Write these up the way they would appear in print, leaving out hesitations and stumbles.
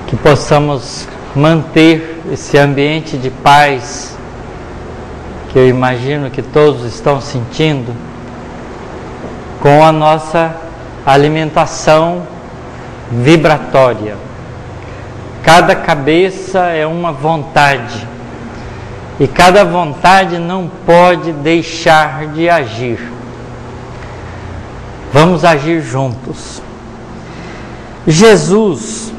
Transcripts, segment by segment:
que possamos manter esse ambiente de paz que eu imagino que todos estão sentindo com a nossa alimentação vibratória. Cada cabeça é uma vontade e cada vontade não pode deixar de agir. Vamos agir juntos. Jesus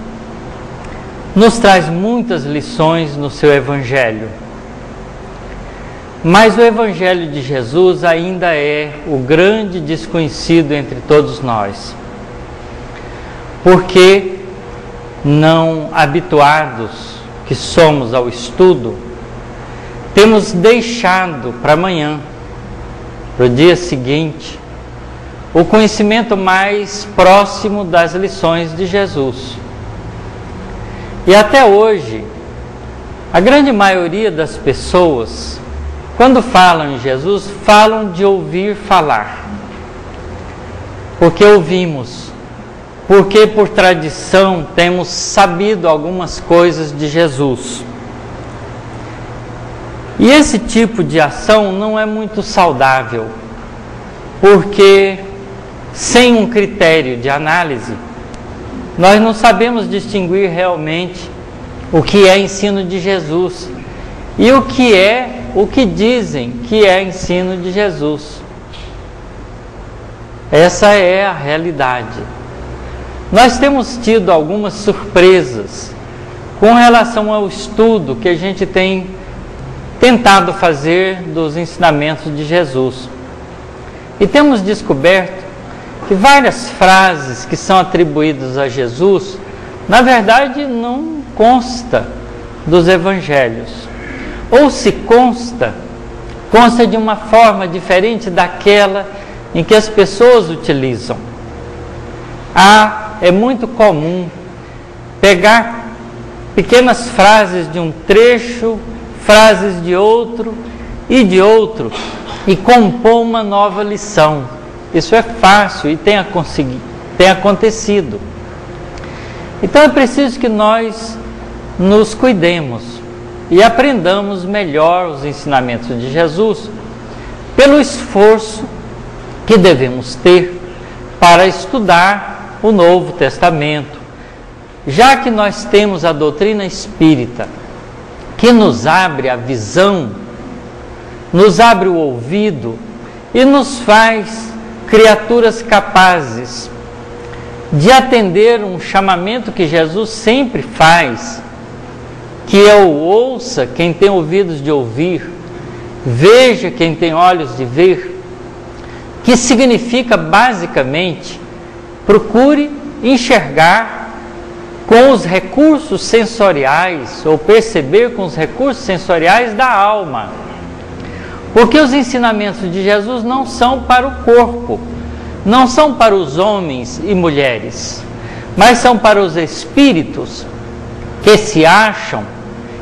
nos traz muitas lições no seu Evangelho, mas o Evangelho de Jesus ainda é o grande desconhecido entre todos nós, porque não habituados que somos ao estudo, temos deixado para amanhã, para o dia seguinte, o conhecimento mais próximo das lições de Jesus. E até hoje, a grande maioria das pessoas, quando falam em Jesus, falam de ouvir falar. Porque ouvimos, porque por tradição temos sabido algumas coisas de Jesus. E esse tipo de ação não é muito saudável, porque sem um critério de análise, nós não sabemos distinguir realmente o que é ensino de Jesus e o que dizem que é ensino de Jesus. Essa é a realidade. Nós temos tido algumas surpresas com relação ao estudo que a gente tem tentado fazer dos ensinamentos de Jesus. E temos descoberto que várias frases que são atribuídas a Jesus, na verdade não consta dos evangelhos. Ou se consta de uma forma diferente daquela em que as pessoas utilizam. É muito comum pegar pequenas frases de um trecho, frases de outro, e compor uma nova lição. Isso é fácil e tem acontecido. Então é preciso que nós nos cuidemos e aprendamos melhor os ensinamentos de Jesus pelo esforço que devemos ter para estudar o Novo Testamento, já que nós temos a doutrina espírita que nos abre a visão, nos abre o ouvido e nos faz criaturas capazes de atender um chamamento que Jesus sempre faz, que é o ouça quem tem ouvidos de ouvir, veja quem tem olhos de ver, que significa basicamente procure enxergar com os recursos sensoriais, ou perceber com os recursos sensoriais da alma. Porque os ensinamentos de Jesus não são para o corpo, não são para os homens e mulheres, mas são para os espíritos que se acham,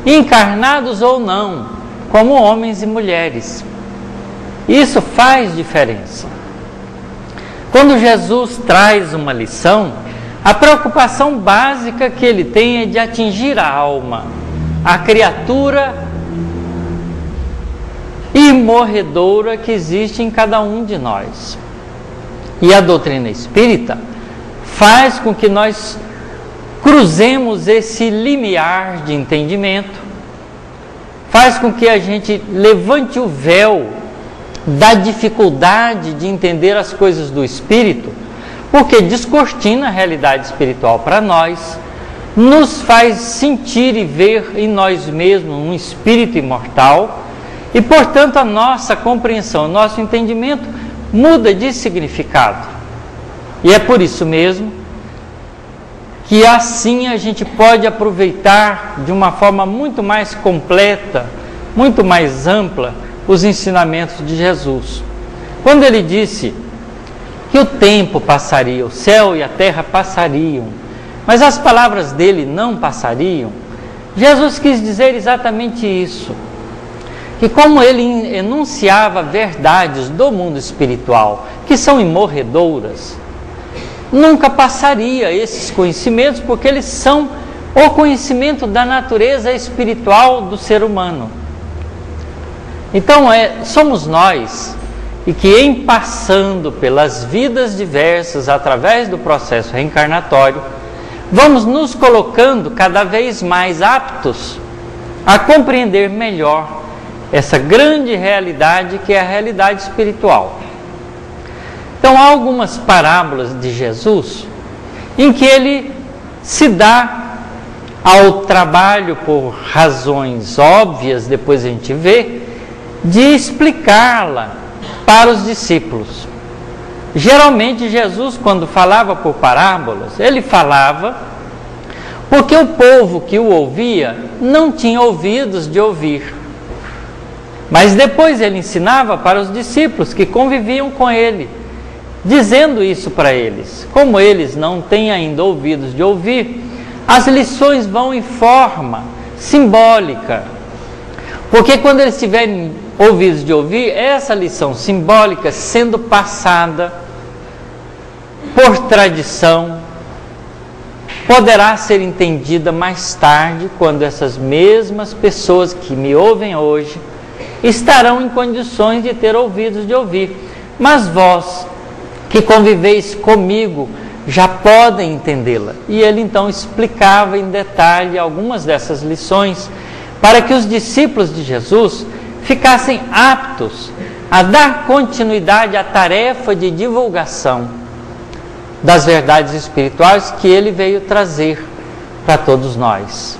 encarnados ou não, como homens e mulheres. Isso faz diferença. Quando Jesus traz uma lição, a preocupação básica que ele tem é de atingir a alma, a criatura imorredoura que existe em cada um de nós. E a doutrina espírita faz com que nós cruzemos esse limiar de entendimento, faz com que a gente levante o véu da dificuldade de entender as coisas do espírito, porque descortina a realidade espiritual para nós, nos faz sentir e ver em nós mesmos um espírito imortal, e portanto a nossa compreensão, o nosso entendimento muda de significado. E é por isso mesmo que assim a gente pode aproveitar de uma forma muito mais completa, muito mais ampla, os ensinamentos de Jesus. Quando ele disse que o tempo passaria, o céu e a terra passariam, mas as palavras dele não passariam, Jesus quis dizer exatamente isso. Que como ele enunciava verdades do mundo espiritual, que são imorredouras, nunca passaria esses conhecimentos, porque eles são o conhecimento da natureza espiritual do ser humano. Então, somos nós e que, em passando pelas vidas diversas através do processo reencarnatório, vamos nos colocando cada vez mais aptos a compreender melhor essa grande realidade que é a realidade espiritual. Então, há algumas parábolas de Jesus em que ele se dá ao trabalho, por razões óbvias, depois a gente vê, de explicá-la para os discípulos. Geralmente Jesus, quando falava por parábolas, ele falava porque o povo que o ouvia não tinha ouvidos de ouvir. Mas depois ele ensinava para os discípulos que conviviam com ele, dizendo isso para eles. Como eles não têm ainda ouvidos de ouvir, as lições vão em forma simbólica. Porque quando eles tiverem ouvidos de ouvir, essa lição simbólica sendo passada por tradição, poderá ser entendida mais tarde, quando essas mesmas pessoas que me ouvem hoje estarão em condições de ter ouvidos de ouvir. Mas vós, que conviveis comigo, já podem entendê-la. E ele então explicava em detalhe algumas dessas lições, para que os discípulos de Jesus ficassem aptos a dar continuidade à tarefa de divulgação das verdades espirituais que ele veio trazer para todos nós.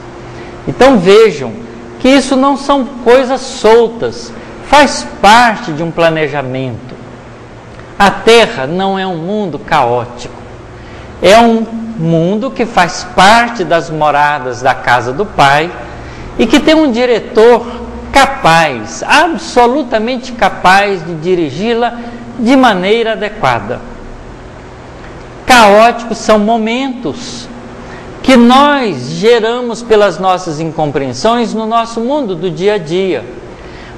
Então vejam que isso não são coisas soltas, faz parte de um planejamento. A Terra não é um mundo caótico, é um mundo que faz parte das moradas da casa do Pai e que tem um diretor capaz, absolutamente capaz de dirigi-la de maneira adequada. Caóticos são momentos que nós geramos pelas nossas incompreensões no nosso mundo do dia a dia.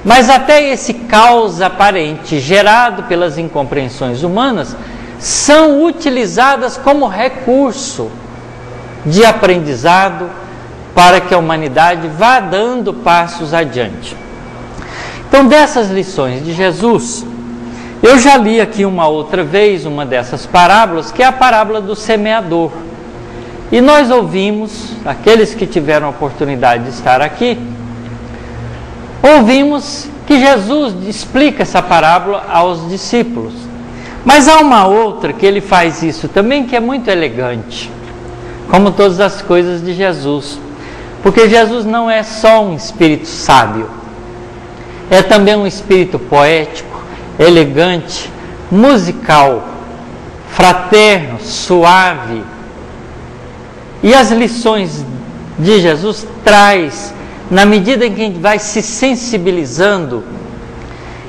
Mas até esse caos aparente gerado pelas incompreensões humanas são utilizadas como recurso de aprendizado para que a humanidade vá dando passos adiante. Então, dessas lições de Jesus, eu já li aqui uma outra vez uma dessas parábolas, que é a parábola do semeador. E nós ouvimos, aqueles que tiveram a oportunidade de estar aqui, ouvimos que Jesus explica essa parábola aos discípulos. Mas há uma outra que ele faz isso também, que é muito elegante, como todas as coisas de Jesus. Porque Jesus não é só um espírito sábio, é também um espírito poético, elegante, musical, fraterno, suave. E as lições de Jesus traz, na medida em que a gente vai se sensibilizando,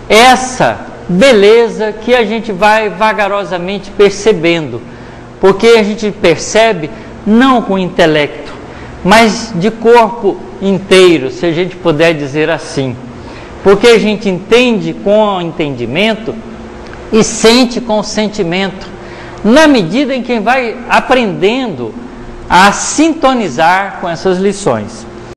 essa beleza que a gente vai vagarosamente percebendo, porque a gente percebe não com o intelecto, mas de corpo inteiro, se a gente puder dizer assim, porque a gente entende com o entendimento e sente com o sentimento, na medida em que vai aprendendo a sintonizar com essas lições.